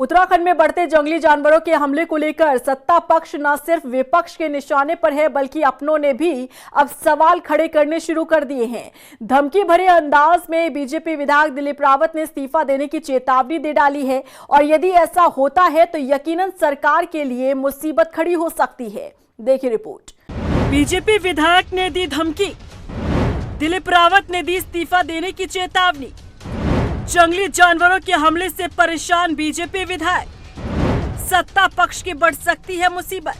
उत्तराखंड में बढ़ते जंगली जानवरों के हमले को लेकर सत्ता पक्ष न सिर्फ विपक्ष के निशाने पर है बल्कि अपनों ने भी अब सवाल खड़े करने शुरू कर दिए हैं। धमकी भरे अंदाज में बीजेपी विधायक दिलीप रावत ने इस्तीफा देने की चेतावनी दे डाली है और यदि ऐसा होता है तो यकीनन सरकार के लिए मुसीबत खड़ी हो सकती है। देखिए रिपोर्ट। बीजेपी विधायक ने दी धमकी, दिलीप रावत ने दी इस्तीफा देने की चेतावनी। जंगली जानवरों के हमले से परेशान बीजेपी विधायक, सत्ता पक्ष की बढ़ सकती है मुसीबत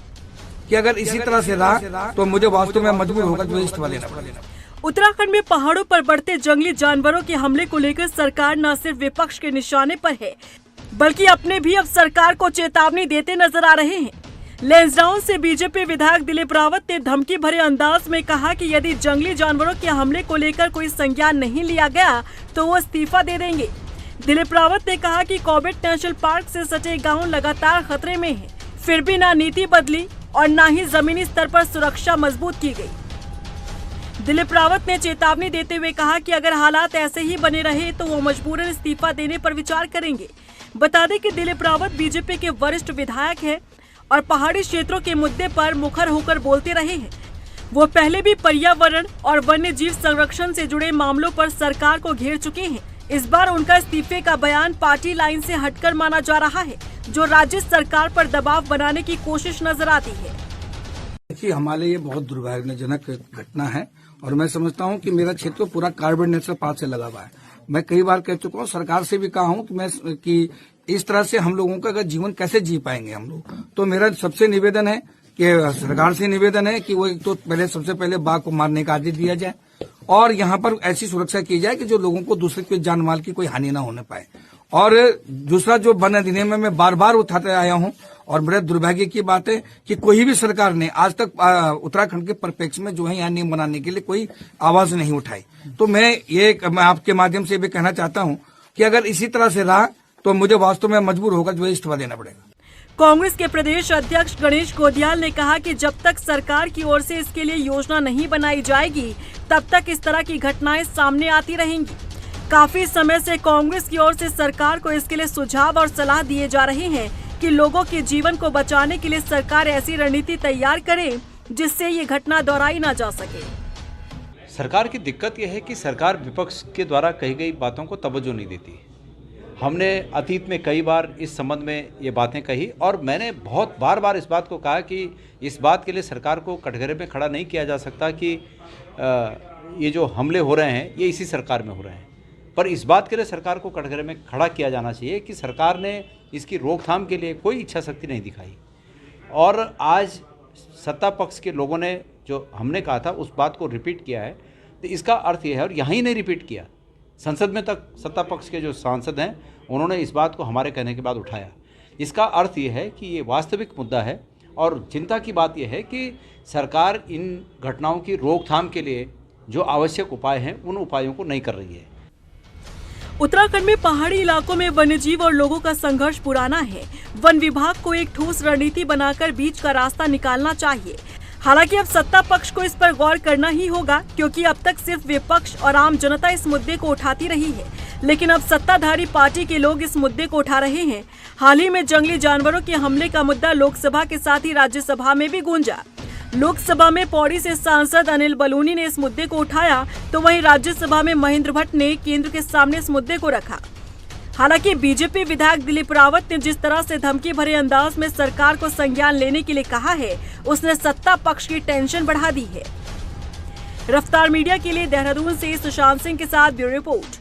कि अगर इसी तरह से रहा तो मुझे वास्तव में मजबूर होकर जो इस्तीफा लेना पड़ेगा। उत्तराखंड में पहाड़ों पर बढ़ते जंगली जानवरों के हमले को लेकर सरकार न सिर्फ विपक्ष के निशाने पर है बल्कि अपने भी अब सरकार को चेतावनी देते नजर आ रहे हैं। लैंसडाउन से बीजेपी विधायक दिलीप रावत ने धमकी भरे अंदाज में कहा कि यदि जंगली जानवरों के हमले को लेकर कोई संज्ञान नहीं लिया गया तो वो इस्तीफा दे देंगे। दिलीप रावत ने कहा कि कॉर्बेट नेशनल पार्क से सटे गांव लगातार खतरे में हैं, फिर भी ना नीति बदली और न ही जमीनी स्तर पर सुरक्षा मजबूत की गई। दिलीप रावत ने चेतावनी देते हुए कहा कि अगर हालात ऐसे ही बने रहे तो वो मजबूरन इस्तीफा देने पर विचार करेंगे। बता दें कि दिलीप रावत बीजेपी के वरिष्ठ विधायक हैं और पहाड़ी क्षेत्रों के मुद्दे पर मुखर होकर बोलते रहे हैं। वो पहले भी पर्यावरण और वन्य जीव संरक्षण से जुड़े मामलों पर सरकार को घेर चुके हैं। इस बार उनका इस्तीफे का बयान पार्टी लाइन से हटकर माना जा रहा है, जो राज्य सरकार पर दबाव बनाने की कोशिश नजर आती है। देखिए, हमारे ये बहुत दुर्भाग्यजनक घटना है और मैं समझता हूँ कि मेरा क्षेत्र पूरा कॉर्बेट नेशनल पार्क से लगा हुआ है। मैं कई बार कह चुका हूँ, सरकार से भी कहा हूँ कि इस तरह से हम लोगों का अगर जीवन कैसे जी पाएंगे हम लोग। तो मेरा सबसे निवेदन है कि सरकार से निवेदन है कि वो एक तो सबसे पहले बाघ को मारने का आदेश दिया जाए और यहाँ पर ऐसी सुरक्षा की जाए कि जो लोगों को दूसरे के जान माल की कोई हानि न होने पाए। और दूसरा जो वन अधिनियम में मैं बार बार उठाते आया हूँ और बड़े दुर्भाग्य की बात है कि कोई भी सरकार ने आज तक उत्तराखंड के परिप्रेक्ष्य में जो है यहाँ नियम बनाने के लिए कोई आवाज नहीं उठाई। तो मैं आपके माध्यम से भी कहना चाहता हूँ कि अगर इसी तरह से रहा तो मुझे वास्तव में मजबूर होकर जो है इस्तीफा देना पड़ेगा। कांग्रेस के प्रदेश अध्यक्ष गणेश गोदियाल ने कहा कि जब तक सरकार की ओर से इसके लिए योजना नहीं बनाई जाएगी तब तक इस तरह की घटनाएं सामने आती रहेंगी। काफी समय से कांग्रेस की ओर से सरकार को इसके लिए सुझाव और सलाह दिए जा रहे हैं कि लोगों के जीवन को बचाने के लिए सरकार ऐसी रणनीति तैयार करे जिससे ये घटना दोहराई न जा सके। सरकार की दिक्कत यह है कि सरकार विपक्ष के द्वारा कही गई बातों को तवज्जो नहीं देती। हमने अतीत में कई बार इस संबंध में ये बातें कही और मैंने बहुत बार इस बात को कहा कि इस बात के लिए सरकार को कटघरे में खड़ा नहीं किया जा सकता कि ये जो हमले हो रहे हैं ये इसी सरकार में हो रहे हैं, पर इस बात के लिए सरकार को कटघरे में खड़ा किया जाना चाहिए कि सरकार ने इसकी रोकथाम के लिए कोई इच्छा शक्ति नहीं दिखाई। और आज सत्ता पक्ष के लोगों ने जो हमने कहा था उस बात को रिपीट किया है, तो इसका अर्थ यह है, और यहीं नहीं रिपीट किया, संसद में तक सत्ता पक्ष के जो सांसद हैं उन्होंने इस बात को हमारे कहने के बाद उठाया। इसका अर्थ ये है कि ये वास्तविक मुद्दा है और चिंता की बात यह है कि सरकार इन घटनाओं की रोकथाम के लिए जो आवश्यक उपाय हैं उन उपायों को नहीं कर रही है। उत्तराखंड में पहाड़ी इलाकों में वन्यजीव और लोगों का संघर्ष पुराना है। वन विभाग को एक ठोस रणनीति बनाकर बीच का रास्ता निकालना चाहिए। हालांकि अब सत्ता पक्ष को इस पर गौर करना ही होगा क्योंकि अब तक सिर्फ विपक्ष और आम जनता इस मुद्दे को उठाती रही है, लेकिन अब सत्ताधारी पार्टी के लोग इस मुद्दे को उठा रहे हैं। हाल ही में जंगली जानवरों के हमले का मुद्दा लोकसभा के साथ ही राज्यसभा में भी गूंजा। लोकसभा में पौड़ी से सांसद अनिल बलूनी ने इस मुद्दे को उठाया तो वहीं राज्यसभा में महेंद्र भट्ट ने केंद्र के सामने इस मुद्दे को रखा। हालांकि बीजेपी विधायक दिलीप रावत ने जिस तरह से धमकी भरे अंदाज में सरकार को संज्ञान लेने के लिए कहा है उसने सत्ता पक्ष की टेंशन बढ़ा दी है। रफ्तार मीडिया के लिए देहरादून से सुशांत सिंह के साथ ब्यूरो रिपोर्ट।